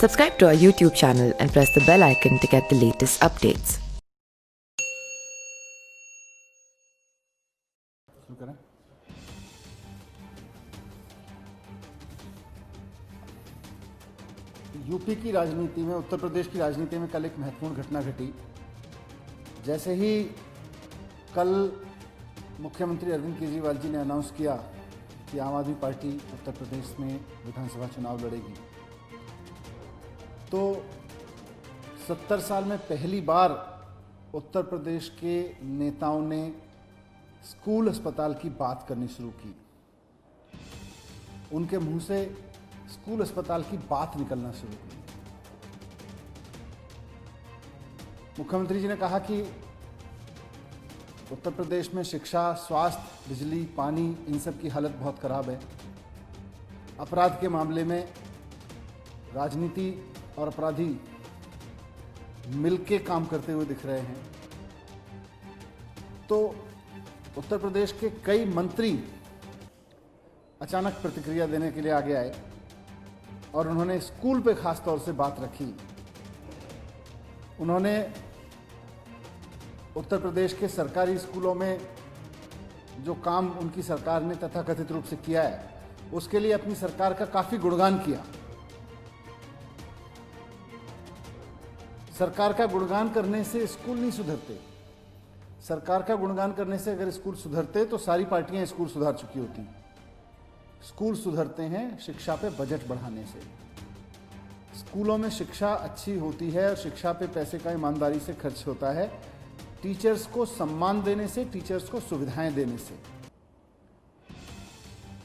Subscribe to our YouTube channel and press the bell icon to get the latest updates. UP की राजनीति में, उत्तर प्रदेश की राजनीति में कल एक महत्वपूर्ण घटना घटी। जैसे ही कल मुख्यमंत्री अरविंद केजरीवाल जी ने अनाउंस किया कि आम आदमी पार्टी उत्तर प्रदेश में विधानसभा चुनाव लड़ेगी, तो 70 साल में पहली बार उत्तर प्रदेश के नेताओं ने स्कूल अस्पताल की बात करनी शुरू की। उनके मुंह से स्कूल अस्पताल की बात निकलना शुरू की। मुख्यमंत्री जी ने कहा कि उत्तर प्रदेश में शिक्षा, स्वास्थ्य, बिजली, पानी, इन सब की हालत बहुत खराब है। अपराध के मामले में राजनीति और अपराधी मिलके काम करते हुए दिख रहे हैं। तो उत्तर प्रदेश के कई मंत्री अचानक प्रतिक्रिया देने के लिए आगे आए और उन्होंने स्कूल पे खास तौर से बात रखी। उन्होंने उत्तर प्रदेश के सरकारी स्कूलों में जो काम उनकी सरकार ने तथाकथित रूप से किया है, उसके लिए अपनी सरकार का काफी गुणगान किया। सरकार का गुणगान करने से स्कूल नहीं सुधरते। सरकार का गुणगान करने से अगर स्कूल सुधरते तो सारी पार्टियां स्कूल सुधार चुकी होती। स्कूल सुधरते हैं शिक्षा पे बजट बढ़ाने से। स्कूलों में शिक्षा अच्छी होती है और शिक्षा पे पैसे का ईमानदारी से खर्च होता है, टीचर्स को सम्मान देने से, टीचर्स को सुविधाएं देने से।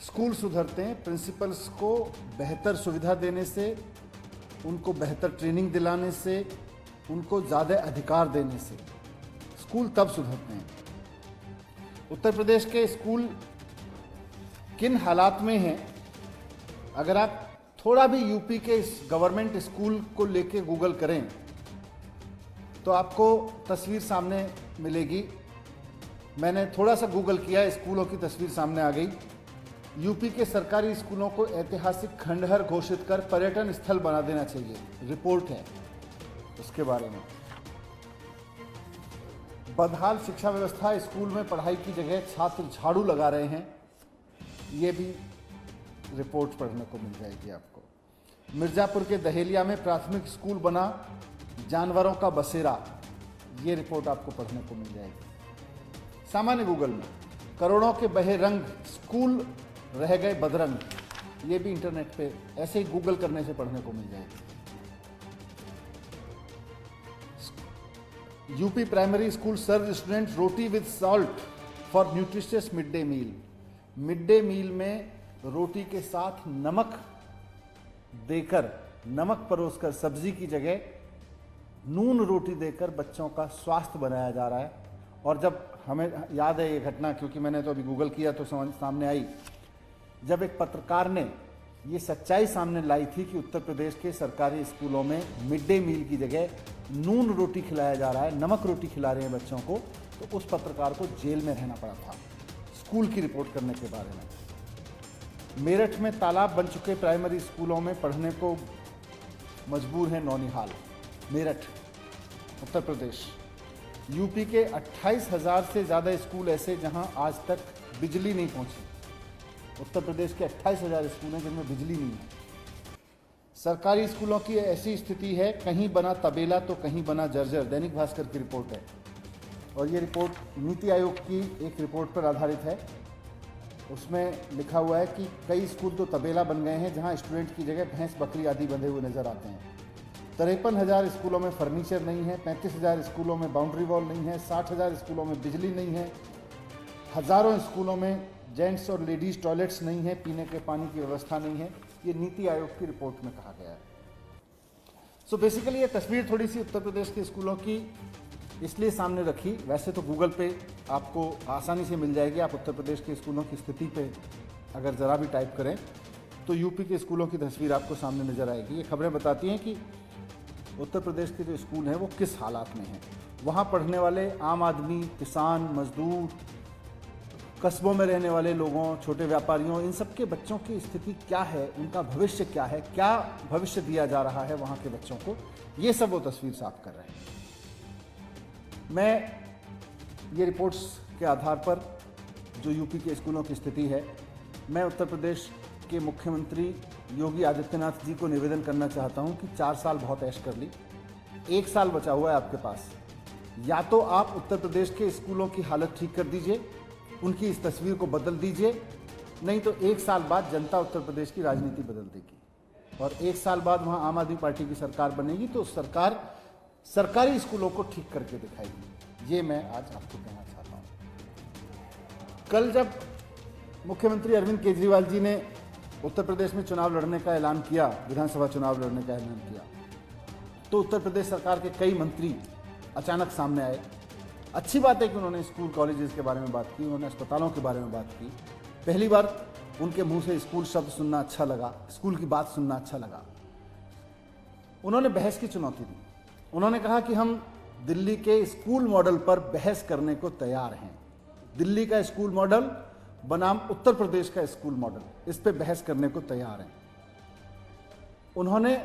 स्कूल सुधरते हैं प्रिंसिपल्स को बेहतर सुविधा देने से, उनको बेहतर ट्रेनिंग दिलाने से, उनको ज़्यादा अधिकार देने से। स्कूल तब सुधरते हैं। उत्तर प्रदेश के स्कूल किन हालात में हैं, अगर आप थोड़ा भी यूपी के गवर्नमेंट स्कूल को लेके गूगल करें तो आपको तस्वीर सामने मिलेगी। मैंने थोड़ा सा गूगल किया, स्कूलों की तस्वीर सामने आ गई। यूपी के सरकारी स्कूलों को ऐतिहासिक खंडहर घोषित कर पर्यटन स्थल बना देना चाहिए, रिपोर्ट है उसके बारे में। बदहाल शिक्षा व्यवस्था, स्कूल में पढ़ाई की जगह छात्र झाड़ू लगा रहे हैं, ये भी रिपोर्ट पढ़ने को मिल जाएगी आपको। मिर्जापुर के दहेलिया में प्राथमिक स्कूल बना जानवरों का बसेरा, ये रिपोर्ट आपको पढ़ने को मिल जाएगी। सामान्य गूगल में करोड़ों के बहे रंग, स्कूल रह गए बदरंग, ये भी इंटरनेट पे ऐसे ही गूगल करने से पढ़ने को मिल जाएगी। UP primary school serve student roti with salt for nutritious mid day meal. Mid day meal में रोटी के साथ नमक देकर, नमक परोसकर, सब्जी की जगह नून रोटी देकर बच्चों का स्वास्थ्य बनाया जा रहा है। और जब हमें याद है ये घटना, क्योंकि मैंने तो अभी गूगल किया तो सामने आई, जब एक पत्रकार ने ये सच्चाई सामने लाई थी कि उत्तर प्रदेश के सरकारी स्कूलों में मिड डे मील की जगह नून रोटी खिलाया जा रहा है, नमक रोटी खिला रहे हैं बच्चों को, तो उस पत्रकार को जेल में रहना पड़ा था स्कूल की रिपोर्ट करने के बारे में। मेरठ में तालाब बन चुके प्राइमरी स्कूलों में पढ़ने को मजबूर है नौनिहाल। मेरठ, उत्तर प्रदेश। यूपी के 28,000 से ज़्यादा स्कूल ऐसे जहां आज तक बिजली नहीं पहुंची। उत्तर प्रदेश के 28,000 स्कूल हैं जिनमें बिजली नहीं है। सरकारी स्कूलों की ऐसी स्थिति है, कहीं बना तबेला तो कहीं बना जर्जर, दैनिक भास्कर की रिपोर्ट है। और ये रिपोर्ट नीति आयोग की एक रिपोर्ट पर आधारित है। उसमें लिखा हुआ है कि कई स्कूल तो तबेला बन गए हैं जहां स्टूडेंट की जगह भैंस, बकरी आदि बंधे हुए नजर आते हैं। 53,000 स्कूलों में फर्नीचर नहीं है, 35,000 स्कूलों में बाउंड्री वॉल नहीं है, 60,000 स्कूलों में बिजली नहीं है, हज़ारों स्कूलों में जेंट्स और लेडीज़ टॉयलेट्स नहीं है, पीने के पानी की व्यवस्था नहीं है। ये नीति आयोग की रिपोर्ट में कहा गया है। सो बेसिकली ये तस्वीर थोड़ी सी उत्तर प्रदेश के स्कूलों की इसलिए सामने रखी। वैसे तो गूगल पे आपको आसानी से मिल जाएगी। आप उत्तर प्रदेश के स्कूलों की स्थिति पे अगर ज़रा भी टाइप करें तो यूपी के स्कूलों की तस्वीर आपको सामने नज़र आएगी। ये खबरें बताती हैं कि उत्तर प्रदेश के जो स्कूल हैं वो किस हालात में हैं। वहाँ पढ़ने वाले आम आदमी, किसान, मजदूर, कस्बों में रहने वाले लोगों, छोटे व्यापारियों, इन सब के बच्चों की स्थिति क्या है, उनका भविष्य क्या है, क्या भविष्य दिया जा रहा है वहाँ के बच्चों को, ये सब वो तस्वीर साफ कर रहे हैं। मैं ये रिपोर्ट्स के आधार पर जो यूपी के स्कूलों की स्थिति है, मैं उत्तर प्रदेश के मुख्यमंत्री योगी आदित्यनाथ जी को निवेदन करना चाहता हूँ कि 4 साल बहुत ऐश कर ली, 1 साल बचा हुआ है आपके पास। या तो आप उत्तर प्रदेश के स्कूलों की हालत ठीक कर दीजिए, उनकी इस तस्वीर को बदल दीजिए, नहीं तो 1 साल बाद जनता उत्तर प्रदेश की राजनीति बदल देगी और 1 साल बाद वहाँ आम आदमी पार्टी की सरकार बनेगी, तो सरकार सरकारी स्कूलों को ठीक करके दिखाएगी। ये मैं आज आपको कहना चाहता हूँ। कल जब मुख्यमंत्री अरविंद केजरीवाल जी ने उत्तर प्रदेश में चुनाव लड़ने का ऐलान किया, विधानसभा चुनाव लड़ने का ऐलान किया, तो उत्तर प्रदेश सरकार के कई मंत्री अचानक सामने आए। अच्छी बात है कि उन्होंने स्कूल कॉलेजेस के बारे में बात की, उन्होंने अस्पतालों के बारे में बात की। पहली बार उनके मुंह से स्कूल शब्द सुनना अच्छा लगा, स्कूल की बात सुनना अच्छा लगा। उन्होंने बहस की चुनौती दी। उन्होंने कहा कि हम दिल्ली के स्कूल मॉडल पर बहस करने को तैयार हैं। दिल्ली का स्कूल मॉडल बनाम उत्तर प्रदेश का स्कूल मॉडल, इस पे बहस करने को तैयार हैं। उन्होंने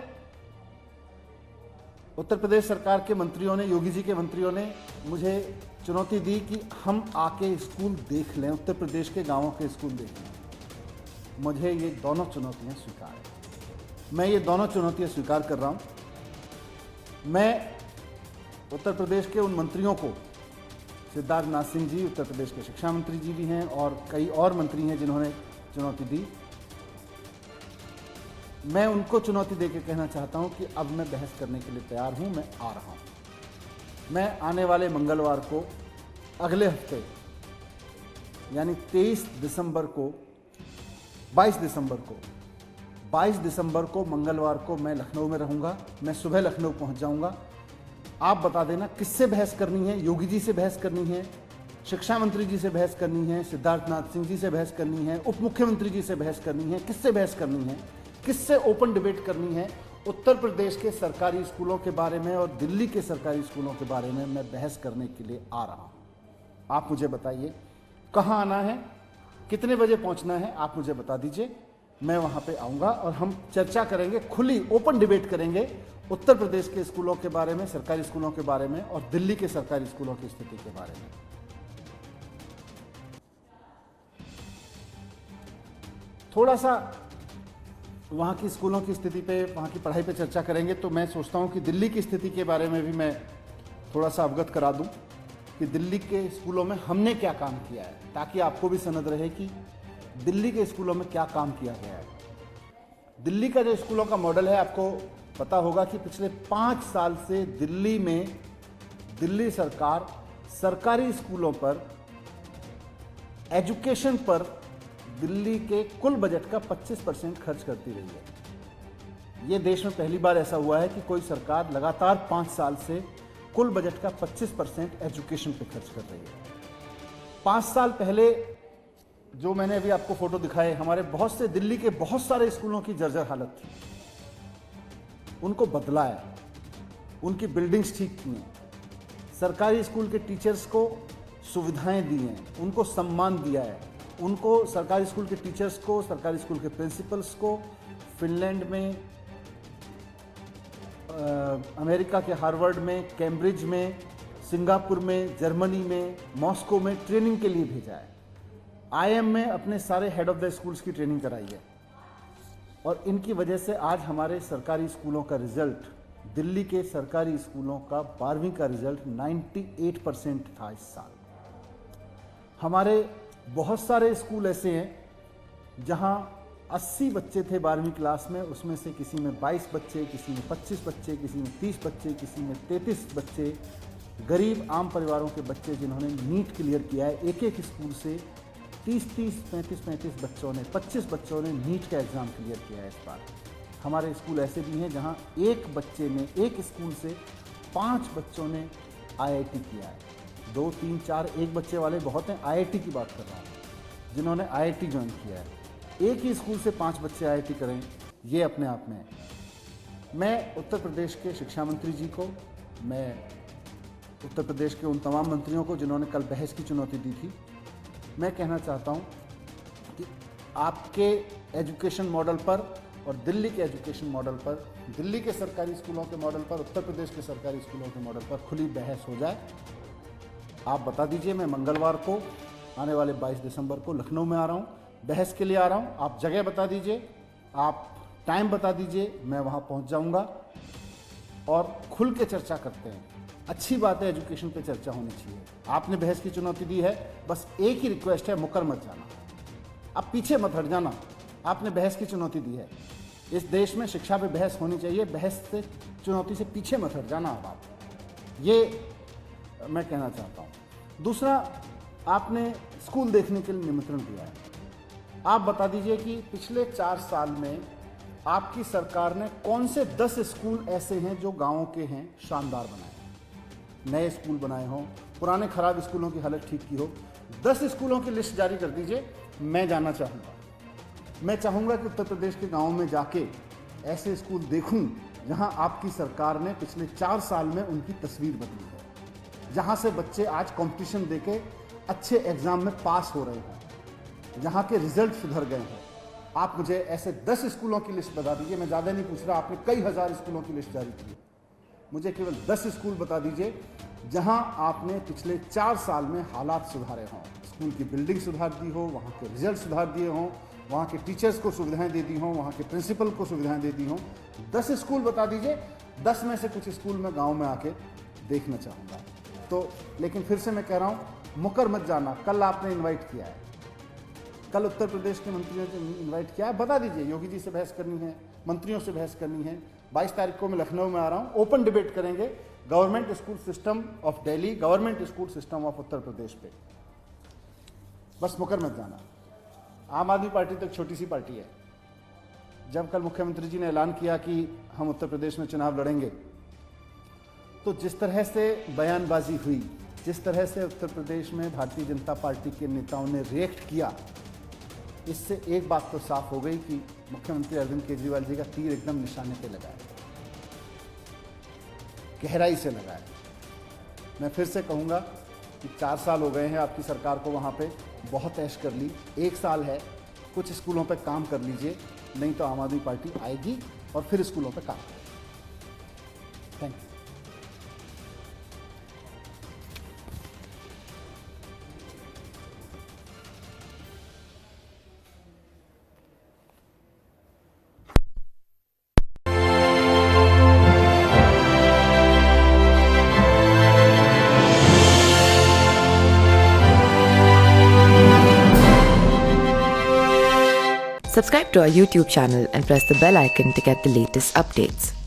उत्तर प्रदेश सरकार के मंत्रियों ने, योगी जी के मंत्रियों ने मुझे चुनौती दी कि हम आके स्कूल देख लें, उत्तर प्रदेश के गांवों के स्कूल देख लें। मुझे ये दोनों चुनौतियां स्वीकार है। मैं ये दोनों चुनौतियां स्वीकार कर रहा हूं। मैं उत्तर प्रदेश के उन मंत्रियों को, सिद्धार्थ नाथ सिंह जी उत्तर प्रदेश के शिक्षा मंत्री जी भी हैं और कई और मंत्री हैं जिन्होंने चुनौती दी, मैं उनको चुनौती देकर कहना चाहता हूं कि अब मैं बहस करने के लिए तैयार हूं, मैं आ रहा हूं। मैं आने वाले मंगलवार को, अगले हफ्ते यानी 22 दिसंबर को मंगलवार को मैं लखनऊ में रहूंगा। मैं सुबह लखनऊ पहुंच जाऊंगा। आप बता देना किससे बहस करनी है। योगी जी से बहस करनी है, शिक्षा मंत्री जी से बहस करनी है, सिद्धार्थ नाथ सिंह जी से बहस करनी है, उप मुख्यमंत्री जी से बहस करनी है, किससे बहस करनी है, किससे ओपन डिबेट करनी है। उत्तर प्रदेश के सरकारी स्कूलों के बारे में और दिल्ली के सरकारी स्कूलों के बारे में मैं बहस करने के लिए आ रहा हूं। आप मुझे बताइए कहां आना है, कितने बजे पहुंचना है, आप मुझे बता दीजिए। मैं वहां पे आऊंगा और हम चर्चा करेंगे, खुली ओपन डिबेट करेंगे उत्तर प्रदेश के स्कूलों के बारे में, सरकारी स्कूलों के बारे में और दिल्ली के सरकारी स्कूलों की स्थिति के बारे में। थोड़ा सा वहाँ की स्कूलों की स्थिति पे, वहाँ की पढ़ाई पे चर्चा करेंगे, तो मैं सोचता हूँ कि दिल्ली की स्थिति के बारे में भी मैं थोड़ा सा अवगत करा दूँ कि दिल्ली के स्कूलों में हमने क्या काम किया है, ताकि आपको भी सनद रहे कि दिल्ली के स्कूलों में क्या काम किया गया है। दिल्ली का जो स्कूलों का मॉडल है, आपको पता होगा कि पिछले 5 साल से दिल्ली में दिल्ली सरकार सरकारी स्कूलों पर, एजुकेशन पर दिल्ली के कुल बजट का 25% खर्च करती रही है। ये देश में पहली बार ऐसा हुआ है कि कोई सरकार लगातार 5 साल से कुल बजट का 25% एजुकेशन पे खर्च कर रही है। 5 साल पहले जो मैंने अभी आपको फोटो दिखाए, हमारे बहुत से दिल्ली के बहुत सारे स्कूलों की जर्जर हालत थी, उनको बदला है, उनकी बिल्डिंग्स ठीक की हैं, सरकारी स्कूल के टीचर्स को सुविधाएं दी हैं, उनको सम्मान दिया है, उनको सरकारी स्कूल के टीचर्स को, सरकारी स्कूल के प्रिंसिपल्स को फिनलैंड में, अमेरिका के हार्वर्ड में, कैम्ब्रिज में, सिंगापुर में, जर्मनी में, मॉस्को में ट्रेनिंग के लिए भेजा है। IIM में अपने सारे हेड ऑफ द स्कूल्स की ट्रेनिंग कराई है और इनकी वजह से आज हमारे सरकारी स्कूलों का रिजल्ट, दिल्ली के सरकारी स्कूलों का 12वीं का रिजल्ट 98% था इस साल। हमारे बहुत सारे स्कूल ऐसे हैं जहां 80 बच्चे थे 12वीं क्लास में, उसमें से किसी में 22 बच्चे, किसी में 25 बच्चे, किसी में 30 बच्चे, किसी में 33 बच्चे, गरीब आम परिवारों के बच्चे जिन्होंने नीट क्लियर किया है। एक एक स्कूल से 30-30, 35-35 बच्चों ने, 25 बच्चों ने नीट का एग्ज़ाम क्लियर किया है इस बार। हमारे स्कूल ऐसे भी हैं जहां एक बच्चे ने, एक स्कूल से 5 बच्चों ने IIT किया है। 2, 3, 4 एक बच्चे वाले बहुत हैं, IIT की बात कर रहा हूँ, जिन्होंने IIT ज्वाइन किया है। एक ही स्कूल से 5 बच्चे IIT करें, ये अपने आप में है। मैं उत्तर प्रदेश के शिक्षा मंत्री जी को, मैं उत्तर प्रदेश के उन तमाम मंत्रियों को जिन्होंने कल बहस की चुनौती दी थी, मैं कहना चाहता हूँ कि आपके एजुकेशन मॉडल पर और दिल्ली के एजुकेशन मॉडल पर, दिल्ली के सरकारी स्कूलों के मॉडल पर, उत्तर प्रदेश के सरकारी स्कूलों के मॉडल पर खुली बहस हो जाए। आप बता दीजिए, मैं मंगलवार को आने वाले 22 दिसंबर को लखनऊ में आ रहा हूँ, बहस के लिए आ रहा हूँ। आप जगह बता दीजिए, आप टाइम बता दीजिए, मैं वहाँ पहुँच जाऊँगा और खुल के चर्चा करते हैं। अच्छी बात है, एजुकेशन पे चर्चा होनी चाहिए। आपने बहस की चुनौती दी है, बस एक ही रिक्वेस्ट है, मुकर मत जाना, आप पीछे मत हट जाना। आपने बहस की चुनौती दी है, इस देश में शिक्षा पे बहस होनी चाहिए, बहस से चुनौती से पीछे मत हट जाना। अब आप, ये मैं कहना चाहता हूँ। दूसरा, आपने स्कूल देखने के लिए निमंत्रण दिया है। आप बता दीजिए कि पिछले 4 साल में आपकी सरकार ने कौन से 10 स्कूल ऐसे हैं जो गाँवों के हैं शानदार बनाए, नए स्कूल बनाए हों, पुराने खराब स्कूलों की हालत ठीक की हो। 10 स्कूलों की लिस्ट जारी कर दीजिए, मैं जाना चाहूँगा। मैं चाहूँगा कि उत्तर प्रदेश के गाँवों में जाके ऐसे स्कूल देखूँ जहाँ आपकी सरकार ने पिछले 4 साल में उनकी तस्वीर बदली है, जहाँ से बच्चे आज कंपटीशन देके अच्छे एग्ज़ाम में पास हो रहे हैं, जहाँ के रिजल्ट सुधर गए हैं। आप मुझे ऐसे 10 स्कूलों की लिस्ट बता दीजिए, मैं ज़्यादा नहीं पूछ रहा, आपने कई हज़ार स्कूलों की लिस्ट जारी की है। मुझे केवल 10 स्कूल बता दीजिए जहां आपने पिछले 4 साल में हालात सुधारे हों, स्कूल की बिल्डिंग सुधार दी हो, वहां के रिजल्ट सुधार दिए हों, वहां के टीचर्स को सुविधाएं दे दी हों, वहां के प्रिंसिपल को सुविधाएं दे दी हों। 10 स्कूल बता दीजिए, 10 में से कुछ स्कूल मैं गांव में आके देखना चाहूँगा। तो लेकिन फिर से मैं कह रहा हूँ, मुकर मत जाना। कल आपने इन्वाइट किया है, कल उत्तर प्रदेश के मंत्रियों ने इन्वाइट किया है, बता दीजिए योगी जी से बहस करनी है, मंत्रियों से बहस करनी है। 22 तारीख को मैं लखनऊ में आ रहा हूँ, ओपन डिबेट करेंगे government school system of Delhi, government school system of Uttar Pradesh पे। बस मुकर मत जाना। आम आदमी पार्टी तो एक छोटी सी पार्टी है। जब कल मुख्यमंत्री जी ने ऐलान किया कि हम उत्तर प्रदेश में चुनाव लड़ेंगे, तो जिस तरह से बयानबाजी हुई, जिस तरह से उत्तर प्रदेश में भारतीय जनता पार्टी के नेताओं ने रिएक्ट किया, इससे एक बात तो साफ हो गई कि मुख्यमंत्री अरविंद केजरीवाल जी का तीर एकदम निशाने पे लगा है, गहराई से लगा है। मैं फिर से कहूँगा कि 4 साल हो गए हैं आपकी सरकार को, वहाँ पे बहुत ऐश कर ली। 1 साल है, कुछ स्कूलों पे काम कर लीजिए, नहीं तो आम आदमी पार्टी आएगी और फिर स्कूलों पे काम करेगी। Thank you. Subscribe to our YouTube channel and press the bell icon to get the latest updates.